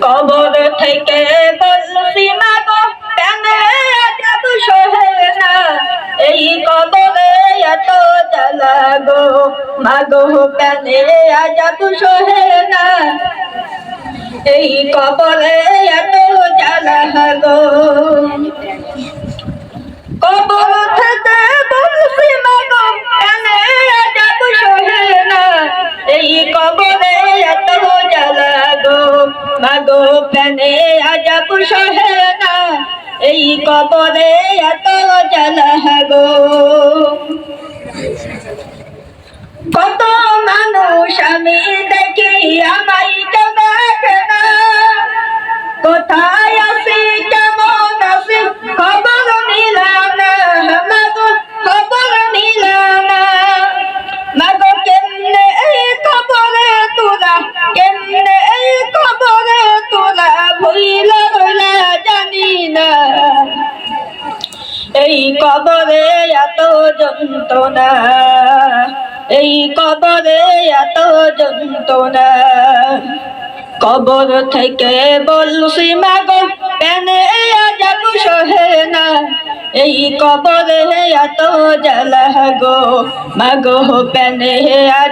কবর থেকে বলছি মাগো কেনে যাব সহে না, এই কবরে এত জ্বালা গো মাগো কেনে যাব সহে না, এই কবরে এত জ্বালা গো। কবর থেকে বলছি মাগো কেনে যাব সহে না, এই কবরে এত জ্বালা গো মাগো কেনে যাব সহে না, এই কবরে এত জ্বালা গো। কত মানুষ আমি দেখি আমায় কেউ দেখে না, কোথায় আছি কেমন আছি খবর নিলাম না মাগো, খবর নিলাম না মাগো। কেমনে এই খবরে তোরা, কেমনে এই খবরে তোরা ভুইলা রইলা জানি না, এই কবরে এত যন্ত্রণা, এই কবরে এত যন্ত্রণা। কবর থেকে বলছি মাগো কেনে যাব সহে না, এই কবরে এত জ্বালা গো মাগো কেনে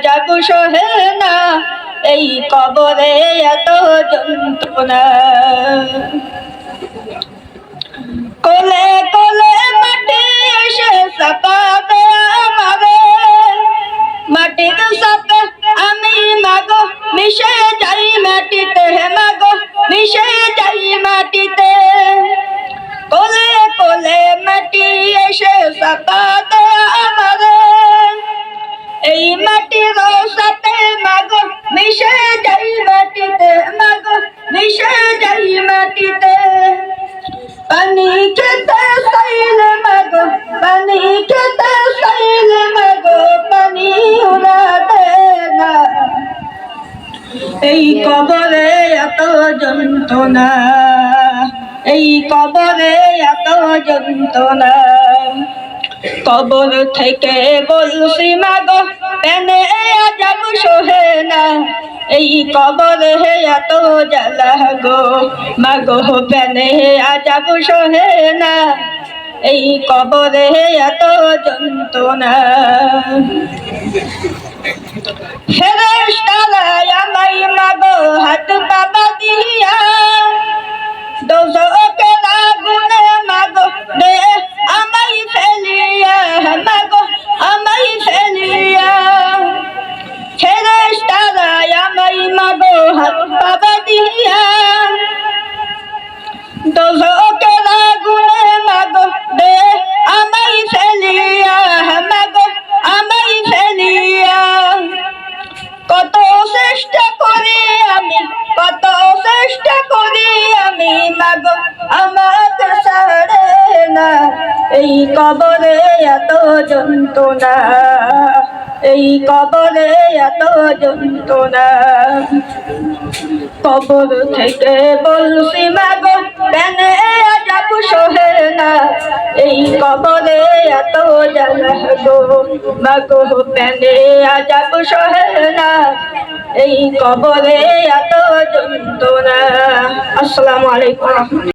যাব সহে না, এই কবরে এত যন্ত্রণা। কোলে কোলে মাটি এসে চাপা দেয়া আমারে, মাটির সাথে আমি মাগো মিশে যাই মাটিতে, মাগো মিশে যাই মাটিতে। কোলে কোলে মাটি এসে চাপা দেয়া আমারে, এই মাটির সাথে মাগো মিশে যাই মাটিতে, মাগো মিশে যাই মাটিতে। পানি খেতে চাইলে মাগো, পানি খেতে চাইলে মাগো পানি ওরা দেয় না, এই কবরে এত যন্ত্রণা, এই কবরে এত যন্ত্রণা। কবর থেকে বলছি মাগো কেনে যাব সহে না, এই কবরে এত জ্বালা গো মাগো কেনে যাব সহে না, এই কবরে এত যন্ত্রণা। ফেরেশতারা আমায় মাগো হাত পা দিয়া, দোজখের আগুনে মাগো দে আমায় ফেলিয়া, মাগো আমায় ফেলিয়া। ফেরেশতারা আমায় মাগো হাত পা দিয়া, দোজখের আগুনে মাগো দে আমায় ফেলিয়া, মাগো আমায় ফেলিয়া। কত চেষ্টা করি আমি, কত চেষ্টা করি আমি মাগো আমাকে ছাড়ে না, এই কবরে এত যন্ত্রণা, এই কবরে এত যন্ত্রণা। কবর থেকে বলছি মাগো কেনে যাব সহে না, এই কবরে এত জ্বালা গো মাগো কেনে যাব সহে না, এই কবরে এত যন্ত্রণা। আসসালামু আলাইকুম।